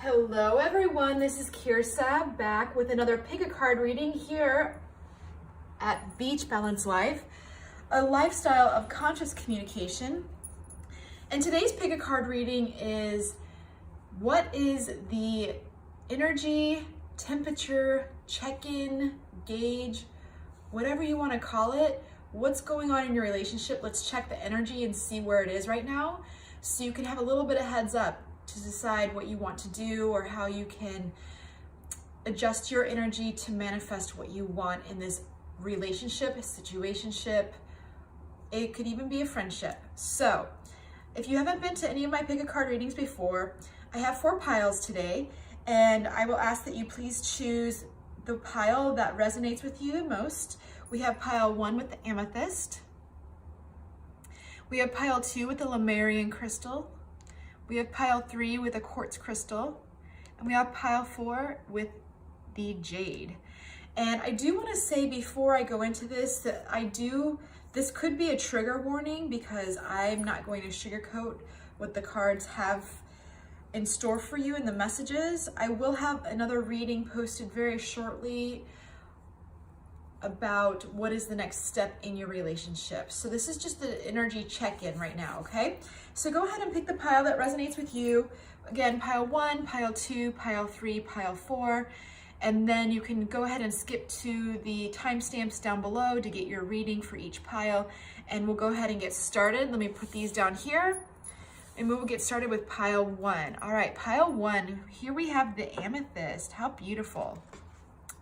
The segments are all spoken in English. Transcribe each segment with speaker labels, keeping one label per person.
Speaker 1: Hello everyone, this is Kirsa back with another pick a card reading here at Beach Balance Life, a lifestyle of conscious communication. And today's pick a card reading is what is the energy, temperature, check-in, gauge, whatever you want to call it, what's going on in your relationship. Let's check the energy and see where it is right now so you can have a little bit of heads up to decide what you want to do or how you can adjust your energy to manifest what you want in this relationship, situationship. It could even be a friendship. So if you haven't been to any of my pick a card readings before, I have 4 piles today, and I will ask that you please choose the pile that resonates with you the most. We have pile 1 with the amethyst. We have pile 2 with the Lemurian crystal. We have pile 3 with a quartz crystal, and we have pile 4 with the jade. And I do want to say before I go into this that this could be a trigger warning because I'm not going to sugarcoat what the cards have in store for you in the messages. I will have another reading posted very shortly about what is the next step in your relationship. So this is just the energy check-in right now, okay? So go ahead and pick the pile that resonates with you. Again, pile 1, pile 2, pile 3, pile 4, and then you can go ahead and skip to the timestamps down below to get your reading for each pile, and we'll go ahead and get started. Let me put these down here, and we will get started with pile 1. All right, pile 1, here we have the amethyst. How beautiful.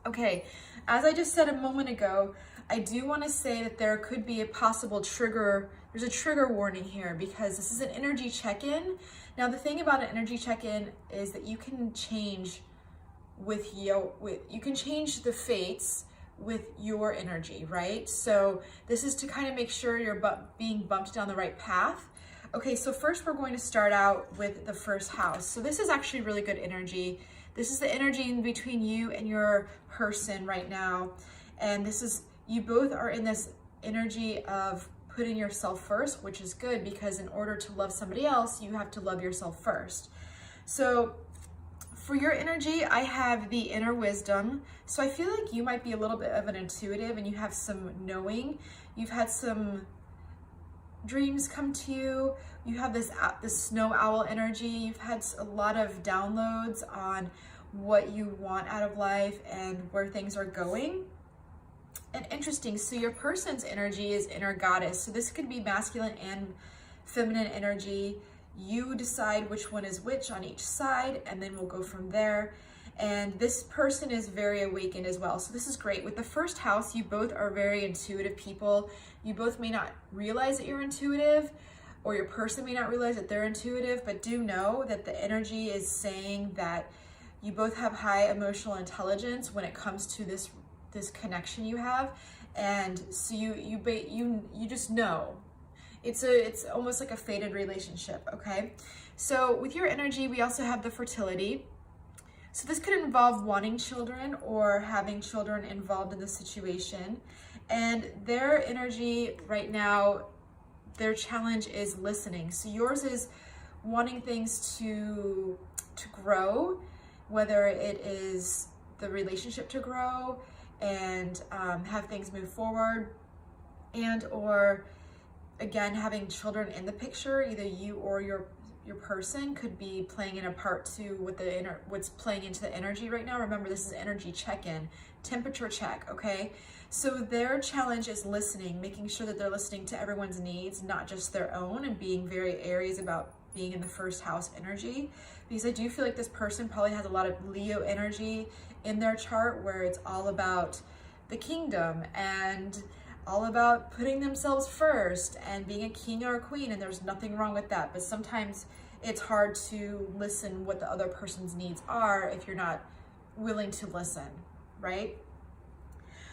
Speaker 1: Okay, as I just said a moment ago, I do want to say that there could be a possible trigger. There's a trigger warning here because this is an energy check-in. Now, the thing about an energy check-in is that you can change you can change the fates with your energy, right? So this is to kind of make sure you're being bumped down the right path. Okay, so first we're going to start out with the first house. So this is actually really good energy. This is the energy in between you and your person right now. And this is, you both are in this energy of putting yourself first, which is good because in order to love somebody else, you have to love yourself first. So for your energy, I have the inner wisdom. So I feel like you might be a little bit of an intuitive and you have some knowing. You've had some dreams come to you. You have this snow owl energy. You've had a lot of downloads on what you want out of life and where things are going. And interesting, so your person's energy is inner goddess. So this could be masculine and feminine energy. You decide which one is which on each side, and then we'll go from there. And this person is very awakened as well. So this is great. With the first house, you both are very intuitive people. You both may not realize that you're intuitive, or your person may not realize that they're intuitive, but do know that the energy is saying that you both have high emotional intelligence when it comes to this connection you have. And so you just know. It's almost like a fated relationship, okay? So with your energy, we also have the fertility. So this could involve wanting children or having children involved in the situation. And their energy right now, their challenge is listening. So yours is wanting things to grow, whether it is the relationship to grow and have things move forward, and or again, having children in the picture. Either you or your person could be playing in a part to what's playing into the energy right now. Remember, this is energy check-in, temperature check, okay? So their challenge is listening, making sure that they're listening to everyone's needs, not just their own, and being very Aries about being in the first house energy. Because I do feel like this person probably has a lot of Leo energy in their chart where it's all about the kingdom and all about putting themselves first and being a king or a queen, and there's nothing wrong with that. But sometimes it's hard to listen what the other person's needs are if you're not willing to listen, right?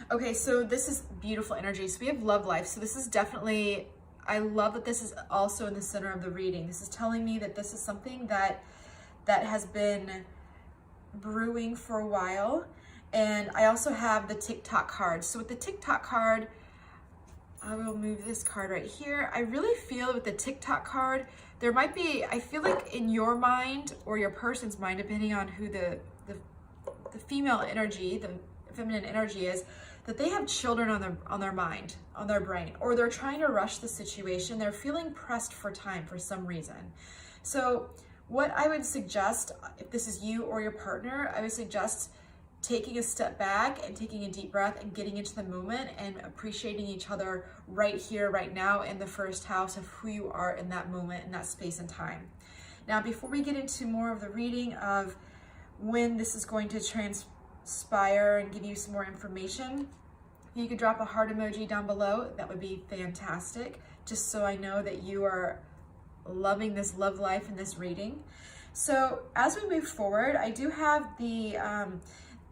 Speaker 1: Okay, so this is beautiful energy. So we have love life. So this is definitely, I love that this is also in the center of the reading. This is telling me that this is something that has been brewing for a while. And I also have the TikTok card. So with the TikTok card, I will move this card right here. I really feel with the TikTok card, there might be, I feel like in your mind or your person's mind, depending on who the female energy, the feminine energy is, that they have children on their mind, on their brain, or they're trying to rush the situation. They're feeling pressed for time for some reason. So what I would suggest, if this is you or your partner, I would suggest taking a step back and taking a deep breath and getting into the moment and appreciating each other right here, right now, in the first house of who you are in that moment, in that space and time. Now, before we get into more of the reading of when this is going to transpire and give you some more information, if you could drop a heart emoji down below, that would be fantastic, just so I know that you are loving this love life and this reading. So as we move forward, I do have the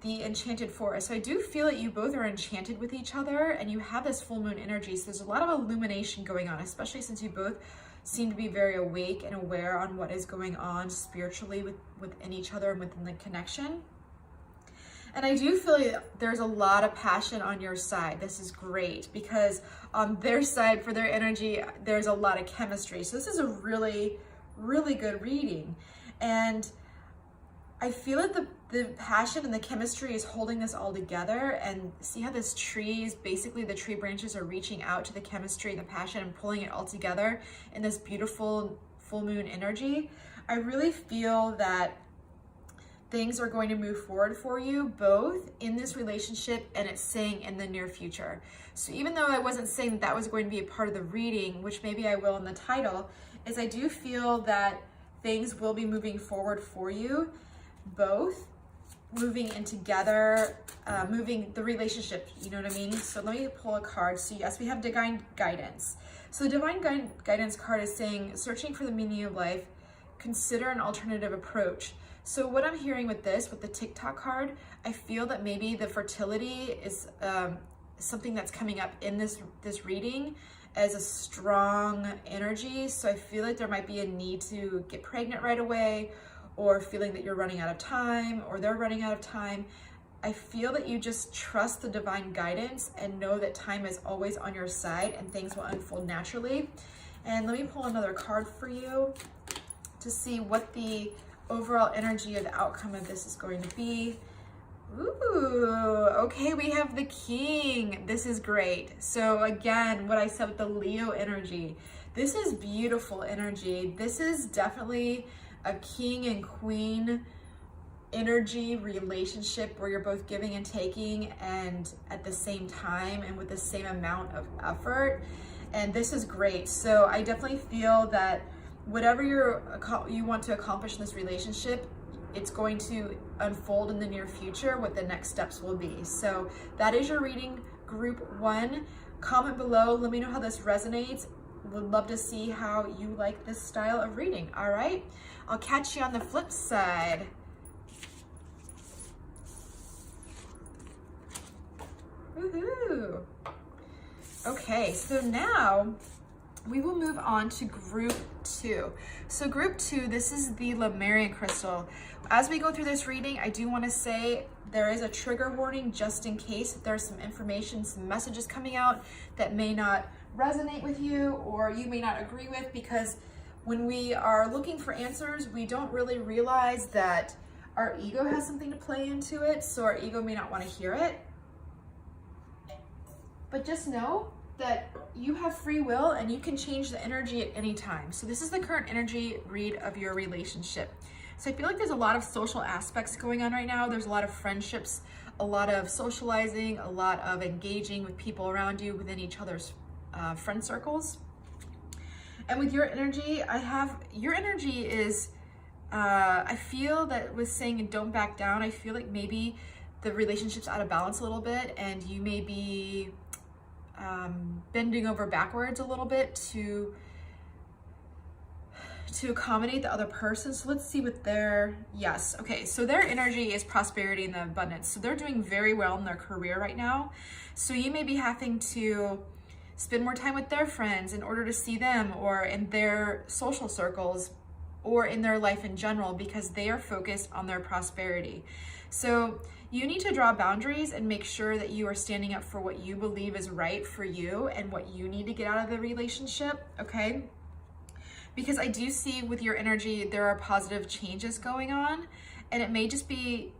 Speaker 1: Enchanted Forest. So I do feel that you both are enchanted with each other and you have this full moon energy. So there's a lot of illumination going on, especially since you both seem to be very awake and aware on what is going on spiritually within each other and within the connection. And I do feel like there's a lot of passion on your side. This is great because on their side, for their energy, there's a lot of chemistry. So this is a really, really good reading. And I feel like the passion and the chemistry is holding this all together. And see how this tree is basically, the tree branches are reaching out to the chemistry and the passion and pulling it all together in this beautiful full moon energy. I really feel that things are going to move forward for you both in this relationship, and it's saying in the near future. So even though I wasn't saying that was going to be a part of the reading, which maybe I will in the title, is I do feel that things will be moving forward for you both, moving in together, moving the relationship, you know what I mean? So let me pull a card. So yes, we have divine guidance. So the divine guidance card is saying, searching for the meaning of life, consider an alternative approach. So what I'm hearing with this, with the TikTok card, I feel that maybe the fertility is something that's coming up in this reading as a strong energy. So I feel like there might be a need to get pregnant right away, or feeling that you're running out of time, or they're running out of time. I feel that you just trust the divine guidance and know that time is always on your side and things will unfold naturally. And let me pull another card for you to see what the overall energy of the outcome of this is going to be. Ooh, okay, we have the King. This is great. So again, what I said with the Leo energy, this is beautiful energy. This is definitely a king and queen energy relationship where you're both giving and taking, and at the same time and with the same amount of effort. And this is great. So I definitely feel that whatever you want to accomplish in this relationship, it's going to unfold in the near future, what the next steps will be. So that is your reading, group 1. Comment below, let me know how this resonates. Would love to see how you like this style of reading. All right, I'll catch you on the flip side. Woohoo! Okay, so now we will move on to group 2. So group 2, this is the Lemurian crystal. As we go through this reading, I do want to say there is a trigger warning just in case there's some information, some messages coming out that may not resonate with you or you may not agree with, because when we are looking for answers, we don't really realize that our ego has something to play into it, so our ego may not want to hear it. But just know that you have free will and you can change the energy at any time. So this is the current energy read of your relationship. So I feel like there's a lot of social aspects going on right now. There's a lot of friendships, a lot of socializing, a lot of engaging with people around you within each other's friend circles. And with your energy, your energy is, I feel that with saying don't back down, I feel like maybe the relationship's out of balance a little bit and you may be bending over backwards a little bit to accommodate the other person. So let's see what yes, okay, so their energy is prosperity and the abundance. So they're doing very well in their career right now. So you may be having to spend more time with their friends in order to see them, or in their social circles, or in their life in general, because they are focused on their prosperity. So you need to draw boundaries and make sure that you are standing up for what you believe is right for you and what you need to get out of the relationship, okay? because I do see with your energy, there are positive changes going on, and it may just be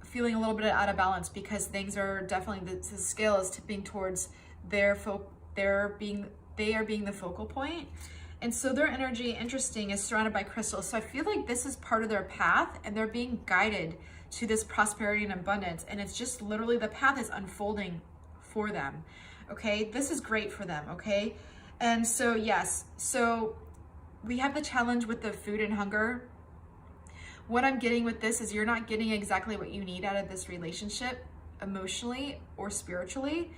Speaker 1: feeling a little bit out of balance because things are definitely, the scale is tipping towards they are being the focal point. And so their energy, interesting, is surrounded by crystals. So I feel like this is part of their path and they're being guided to this prosperity and abundance. And it's just literally the path is unfolding for them. Okay, this is great for them. Okay, and so yes, so we have the challenge with the food and hunger. What I'm getting with this is you're not getting exactly what you need out of this relationship, emotionally or spiritually,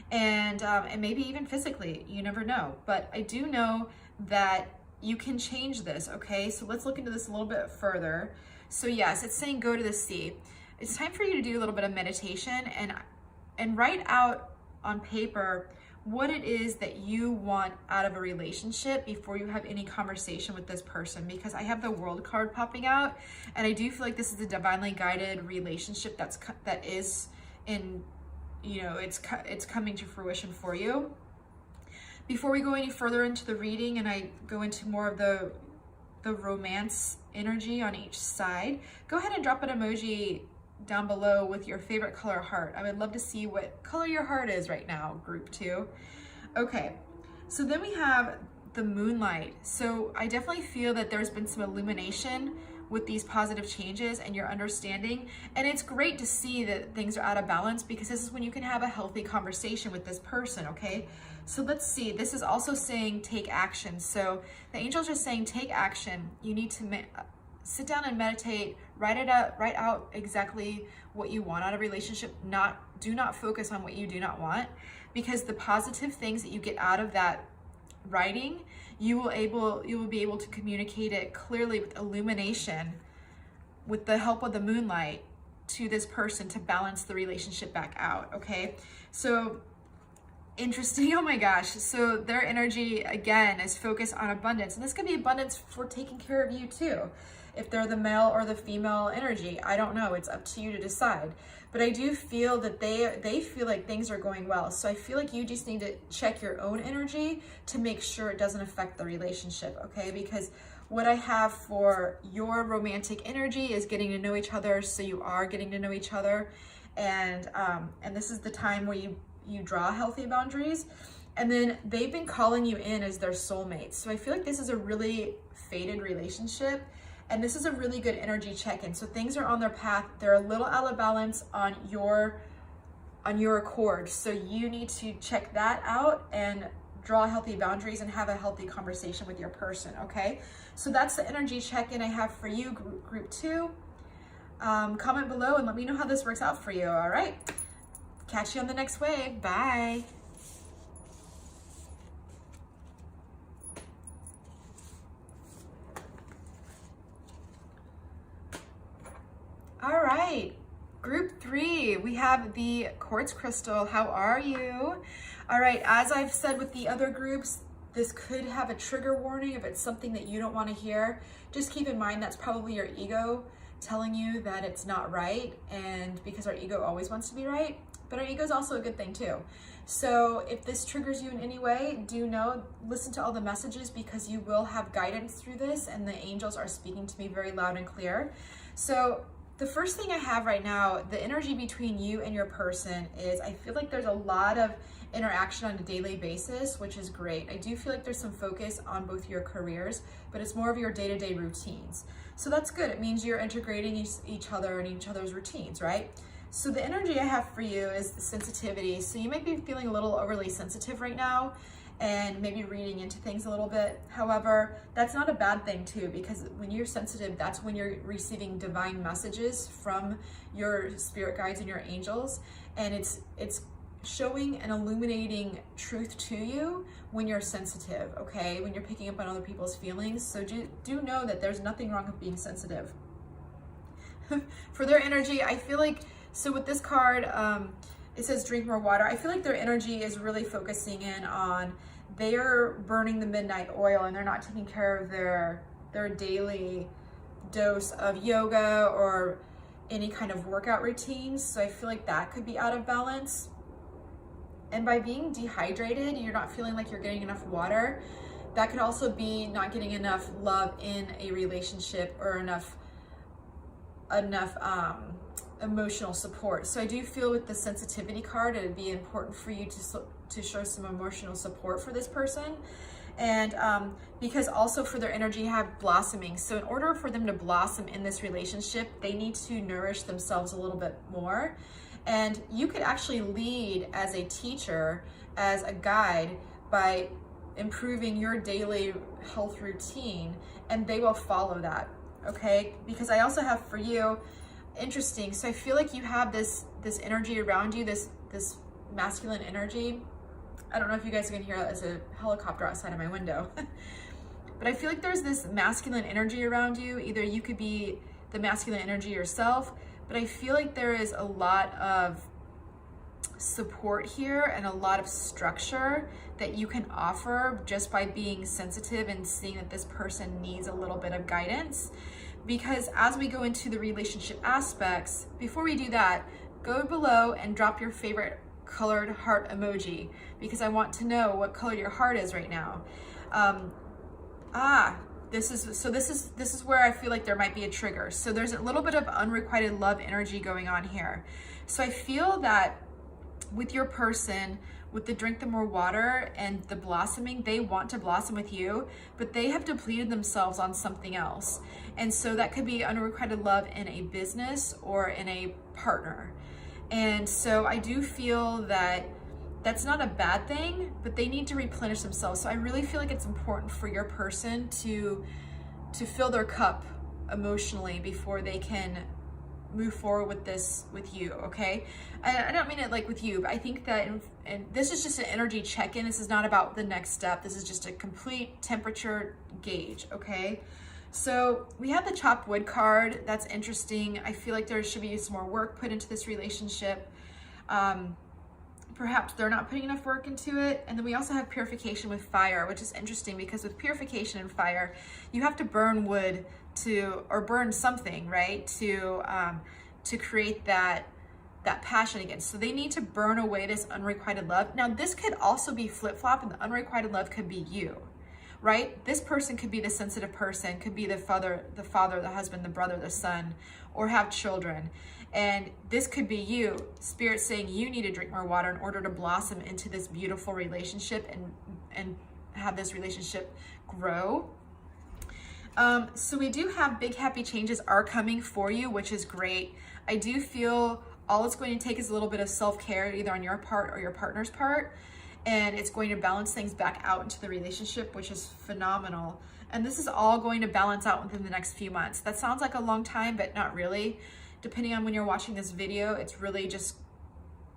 Speaker 1: and maybe even physically. You never know. But I do know that you can change this. Okay, so let's look into this a little bit further. So yes, it's saying go to the sea. It's time for you to do a little bit of meditation and write out on paper what it is that you want out of a relationship before you have any conversation with this person, because I have the World card popping out, and I do feel like this is a divinely guided relationship that is in, you know, it's coming to fruition for you. Before we go any further into the reading and I go into more of the romance energy on each side, go ahead and drop an emoji down below with your favorite color heart. I would love to see what color your heart is right now, group 2. Okay, so then we have the moonlight. So I definitely feel that there's been some illumination with these positive changes and your understanding. And it's great to see that things are out of balance, because this is when you can have a healthy conversation with this person, okay? So let's see, this is also saying take action. So the angels are saying take action. You need to sit down and meditate, write out exactly what you want out of a relationship. Do not focus on what you do not want, because the positive things that you get out of that writing, you will be able to communicate it clearly with illumination, with the help of the moonlight, to this person to balance the relationship back out. Okay, so interesting. Oh my gosh. So their energy again is focused on abundance, and this could be abundance for taking care of you too. If they're the male or the female energy, I don't know. It's up to you to decide. But I do feel that they feel like things are going well. So I feel like you just need to check your own energy to make sure it doesn't affect the relationship, okay? Because what I have for your romantic energy is getting to know each other. So you are getting to know each other, and this is the time where you draw healthy boundaries. And then they've been calling you in as their soulmates. So I feel like this is a really fated relationship. And this is a really good energy check-in. So things are on their path. They're a little out of balance on your accord. So you need to check that out and draw healthy boundaries and have a healthy conversation with your person, okay? So that's the energy check-in I have for you, group 2. Comment below and let me know how this works out for you, all right? Catch you on the next wave. Bye. All right, group 3, we have the quartz crystal. How are you? All right, as I've said with the other groups, this could have a trigger warning if it's something that you don't want to hear. Just keep in mind that's probably your ego telling you that it's not right, and because our ego always wants to be right, but our ego is also a good thing too. So if this triggers you in any way, do know, listen to all the messages, because you will have guidance through this, and the angels are speaking to me very loud and clear. So the first thing I have right now, the energy between you and your person is, I feel like there's a lot of interaction on a daily basis, which is great. I do feel like there's some focus on both your careers, but it's more of your day-to-day routines. So that's good. It means you're integrating each other and each other's routines, right? So the energy I have for you is the sensitivity. So you might be feeling a little overly sensitive right now, and maybe reading into things a little bit. However, that's not a bad thing too, because when you're sensitive, that's when you're receiving divine messages from your spirit guides and your angels, and it's showing and illuminating truth to you when you're sensitive, okay? When you're picking up on other people's feelings. So do know that there's nothing wrong with being sensitive. For their energy, I feel like, so with this card, it says drink more water. I feel like their energy is really focusing in on, they're burning the midnight oil and they're not taking care of their daily dose of yoga or any kind of workout routines. So I feel like that could be out of balance. And by being dehydrated, you're not feeling like you're getting enough water. That could also be not getting enough love in a relationship or enough emotional support. So I do feel with the sensitivity card, it would be important for you to show some emotional support for this person. And because also for their energy, you have blossoming. So in order for them to blossom in this relationship, they need to nourish themselves a little bit more. And you could actually lead as a teacher, as a guide, by improving your daily health routine, and they will follow that, okay? Because I also have for you, interesting, so I feel like you have this energy around you, this masculine energy. I don't know if you guys can hear that as a helicopter outside of my window. But I feel like there's this masculine energy around you. Either you could be the masculine energy yourself, but I feel like there is a lot of support here and a lot of structure that you can offer just by being sensitive and seeing that this person needs a little bit of guidance. Because as we go into the relationship aspects, before we do that, go below and drop your favorite colored heart emoji, because I want to know what color your heart is right now. This is where I feel like there might be a trigger. So there's a little bit of unrequited love energy going on here. So I feel that with your person, with the drink the more water and the blossoming, they want to blossom with you, but they have depleted themselves on something else. And so that could be unrequited love in a business or in a partner. And so I do feel that that's not a bad thing, but they need to replenish themselves. So I really feel like it's important for your person to fill their cup emotionally before they can move forward with this with you, okay? I don't mean it like with you, but I think that, and this is just an energy check-in. This is not about the next step. This is just a complete temperature gauge, okay? So we have the chopped wood card. That's interesting. I feel like there should be some more work put into this relationship. Perhaps they're not putting enough work into it. And then we also have purification with fire, which is interesting because with purification and fire, you have to burn wood or burn something, right? To create that passion again. So they need to burn away this unrequited love. Now this could also be flip-flop, and the unrequited love could be you, right? This person could be the sensitive person, could be the father, the husband, the brother, the son, or have children. And this could be you, Spirit saying you need to drink more water in order to blossom into this beautiful relationship and have this relationship grow. So we do have big happy changes are coming for you, which is great. I do feel all it's going to take is a little bit of self-care, either on your part or your partner's part, and it's going to balance things back out into the relationship, which is phenomenal. And this is all going to balance out within the next few months. That sounds like a long time, but not really. Depending on when you're watching this video, it's really just,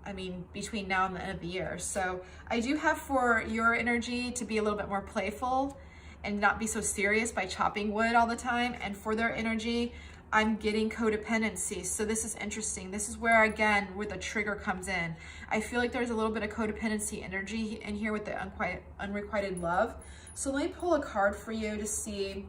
Speaker 1: I mean, between now and the end of the year. So I do have for your energy to be a little bit more playful and not be so serious by chopping wood all the time. And for their energy, I'm getting codependency. So this is interesting. This is where, again, where the trigger comes in. I feel like there's a little bit of codependency energy in here with the unrequited love. So let me pull a card for you to see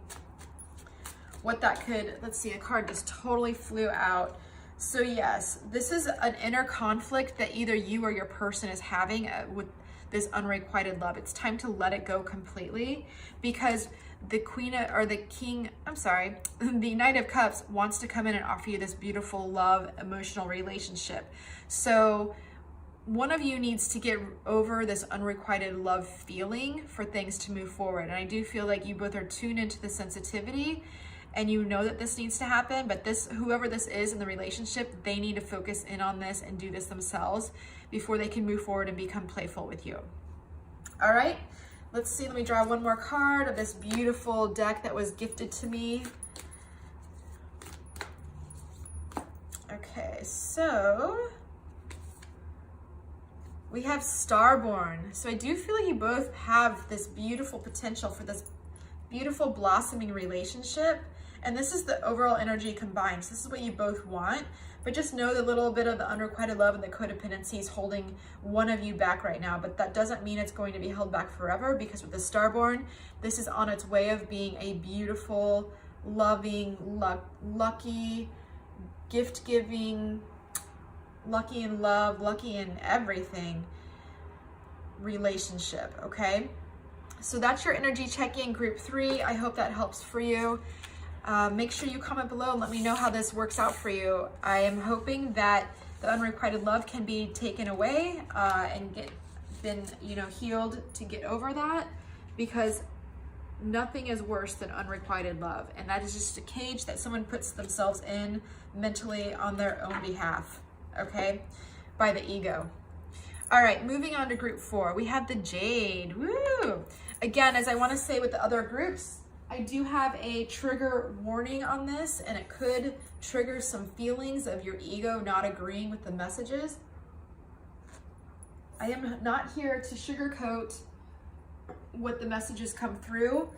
Speaker 1: what that could, let's see, a card just totally flew out. So yes, this is an inner conflict that either you or your person is having with this unrequited love. It's time to let it go completely, because the the Knight of Cups wants to come in and offer you this beautiful love, emotional relationship. So one of you needs to get over this unrequited love feeling for things to move forward. And I do feel like you both are tuned into the sensitivity and you know that this needs to happen, but whoever this is in the relationship, they need to focus in on this and do this themselves before they can move forward and become playful with you. All right, let's see, let me draw one more card of this beautiful deck that was gifted to me. Okay, so we have Starborn. So I do feel like you both have this beautiful potential for this beautiful blossoming relationship. And this is the overall energy combined. So this is what you both want, but just know the little bit of the unrequited love and the codependency is holding one of you back right now, but that doesn't mean it's going to be held back forever, because with the Starborn, this is on its way of being a beautiful, loving, lucky, gift-giving, lucky in love, lucky in everything relationship, okay? So that's your energy check-in, group 3. I hope that helps for you. Make sure you comment below and let me know how this works out for you. I am hoping that the unrequited love can be taken away and been healed to get over that, because nothing is worse than unrequited love, and that is just a cage that someone puts themselves in mentally on their own behalf, okay, by the ego. All right, moving on to group 4, we have the Jade. Woo! Again, as I want to say with the other groups, I do have a trigger warning on this, and it could trigger some feelings of your ego not agreeing with the messages. I am not here to sugarcoat what the messages come through.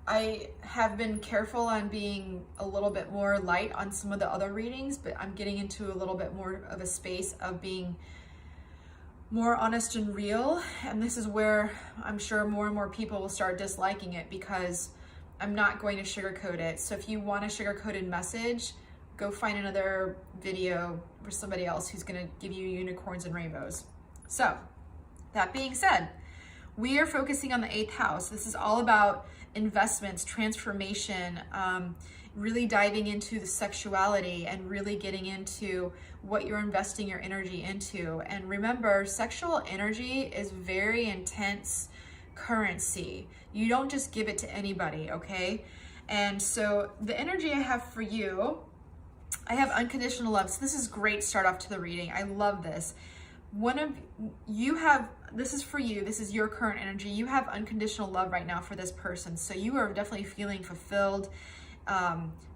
Speaker 1: I have been careful on being a little bit more light on some of the other readings, but I'm getting into a little bit more of a space of being more honest and real. And this is where I'm sure more and more people will start disliking it, because I'm not going to sugarcoat it. So if you want a sugarcoated message, go find another video for somebody else who's going to give you unicorns and rainbows. So that being said, we are focusing on the 8th house. This is all about investments, transformation, really diving into the sexuality and really getting into what you're investing your energy into. And remember, sexual energy is very intense currency. You don't just give it to anybody, okay? And so the energy I have for you, I have unconditional love. So this is great start off to the reading. I love this. This is for you. This is your current energy. You have unconditional love right now for this person. So you are definitely feeling fulfilled,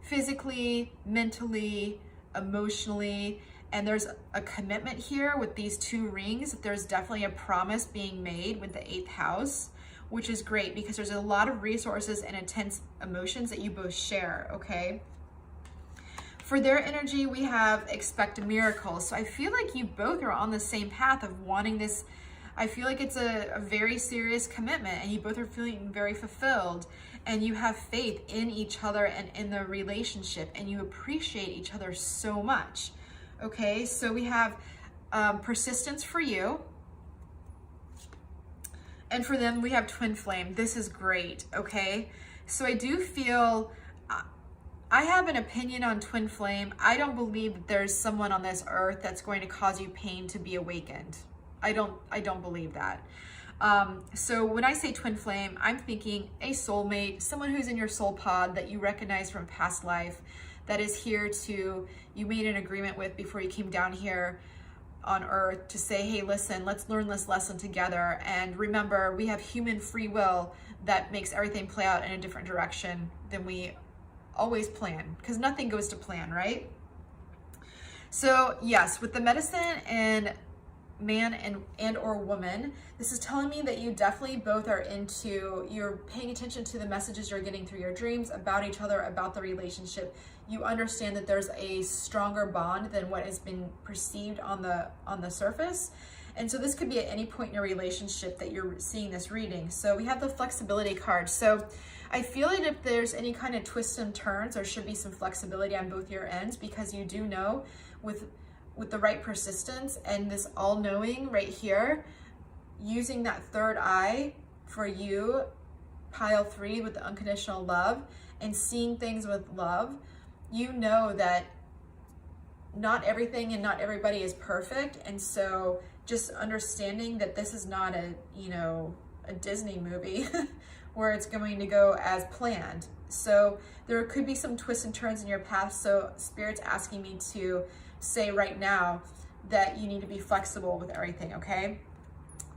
Speaker 1: physically, mentally, emotionally. And there's a commitment here with these 2 rings. There's definitely a promise being made with the 8th house, which is great because there's a lot of resources and intense emotions that you both share, okay? For their energy, we have expect a miracle. So I feel like you both are on the same path of wanting this. I feel like it's a very serious commitment, and you both are feeling very fulfilled, and you have faith in each other and in the relationship, and you appreciate each other so much. Okay, so we have persistence for you. And for them, we have twin flame. This is great, okay? So I do feel, I have an opinion on twin flame. I don't believe that there's someone on this earth that's going to cause you pain to be awakened. I don't believe that. So when I say twin flame, I'm thinking a soulmate, someone who's in your soul pod that you recognize from past life, that is here you made an agreement with before you came down here on earth to say, hey, listen, let's learn this lesson together. And remember, we have human free will that makes everything play out in a different direction than we always plan, because nothing goes to plan, right? So yes, with the medicine and man and or woman, this is telling me that you definitely both are you're paying attention to the messages you're getting through your dreams about each other, about the relationship. You understand that there's a stronger bond than what has been perceived on the surface. And so this could be at any point in your relationship that you're seeing this reading. So we have the flexibility card. So I feel like if there's any kind of twists and turns, there should be some flexibility on both your ends, because you do know with the right persistence and this all-knowing right here, using that third eye for you, pile 3 with the unconditional love, and seeing things with love, you know that not everything and not everybody is perfect. And so just understanding that this is not a Disney movie where it's going to go as planned. So there could be some twists and turns in your path. So Spirit's asking me to say right now that you need to be flexible with everything, okay?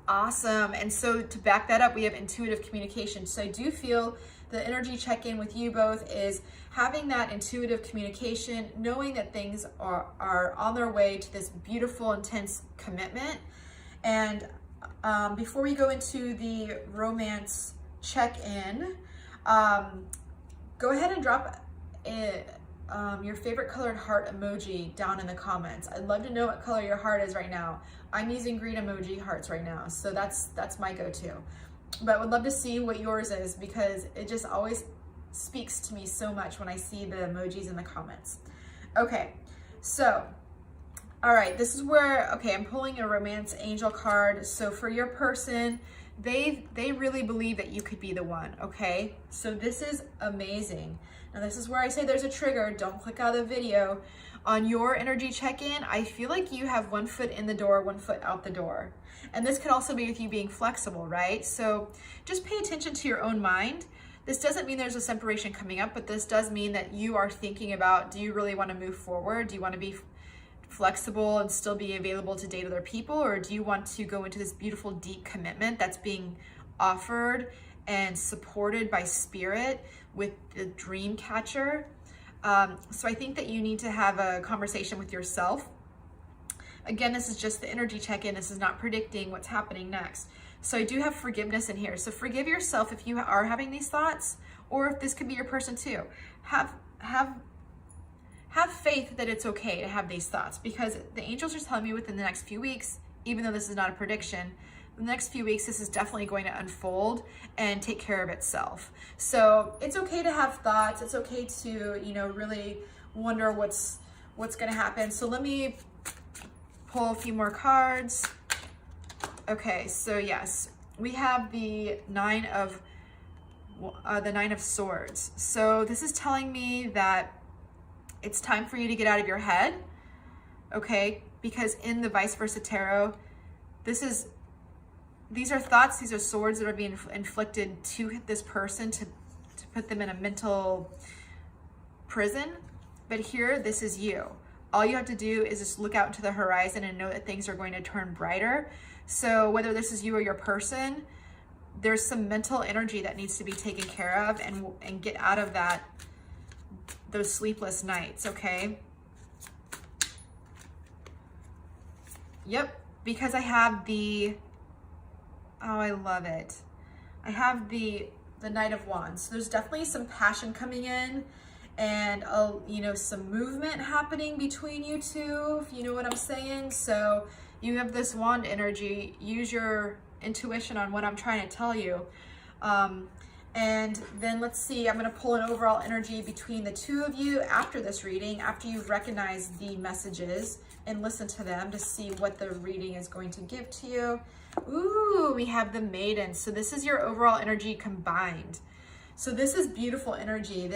Speaker 1: Awesome. And so to back that up, we have intuitive communication. So I do feel the energy check-in with you both is having that intuitive communication, knowing that things are on their way to this beautiful, intense commitment. And before we go into the romance check-in, go ahead and drop your favorite colored heart emoji down in the comments. I'd love to know what color your heart is right now. I'm using green emoji hearts right now, so that's my go-to. But would love to see what yours is, because it just always speaks to me so much when I see the emojis in the comments. Okay, so, all right, this is where, okay, I'm pulling a romance angel card. So for your person, they really believe that you could be the one, okay? So this is amazing. Now this is where I say there's a trigger. Don't click out of the video. On your energy check-in, I feel like you have 1 foot in the door, 1 foot out the door. And this could also be with you being flexible, right? So just pay attention to your own mind. This doesn't mean there's a separation coming up, but this does mean that you are thinking about, do you really want to move forward? Do you want to be flexible and still be available to date other people? Or do you want to go into this beautiful, deep commitment that's being offered and supported by spirit with the dream catcher? So I think that you need to have a conversation with yourself. Again, this is just the energy check-in. This is not predicting what's happening next. So I do have forgiveness in here. So forgive yourself if you are having these thoughts, or if this could be your person too. Have faith that it's okay to have these thoughts, because the angels are telling me within the next few weeks, even though this is not a prediction, the next few weeks, this is definitely going to unfold and take care of itself. So it's okay to have thoughts. It's okay to, you know, really wonder what's going to happen. So let me pull a few more cards. Okay, so yes, we have the Nine of Swords. So this is telling me that it's time for you to get out of your head, okay? Because in the Vice Versa Tarot, these are thoughts, these are swords that are being inflicted to this person to put them in a mental prison. But here, this is you. All you have to do is just look out into the horizon and know that things are going to turn brighter. So whether this is you or your person, there's some mental energy that needs to be taken care of and get out of those sleepless nights, okay? Yep, because I have oh, I love it. I have the Knight of Wands. So there's definitely some passion coming in and, you know, some movement happening between you two, if you know what I'm saying. So you have this wand energy. Use your intuition on what I'm trying to tell you. And then let's see, I'm going to pull an overall energy between the two of you after this reading, after you've recognized the messages and listen to them to see what the reading is going to give to you. Ooh, we have the Maiden. So this is your overall energy combined. So this is beautiful energy.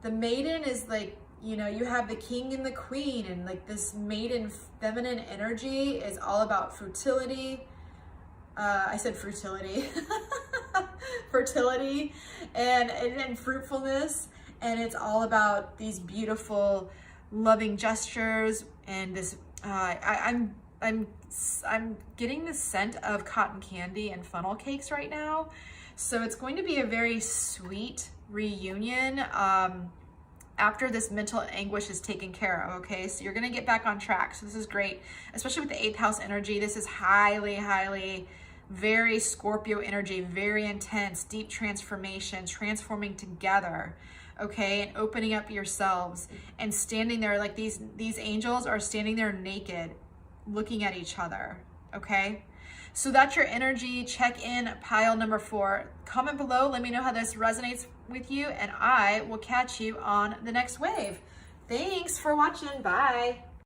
Speaker 1: The Maiden is like, you know, you have the King and the Queen, and like this maiden feminine energy is all about fertility. I said fertility. Fertility and fruitfulness. And it's all about these beautiful, loving gestures. And this, I'm getting the scent of cotton candy and funnel cakes right now. So it's going to be a very sweet reunion after this mental anguish is taken care of, okay? So you're gonna get back on track. So this is great, especially with the 8th house energy. This is highly, very Scorpio energy, very intense, deep transformation, transforming together, okay? And opening up yourselves and standing there like these angels are standing there naked, looking at each other, okay? So that's your energy check-in pile number 4. Comment below, let me know how this resonates with you, and I will catch you on the next wave. Thanks for watching, bye.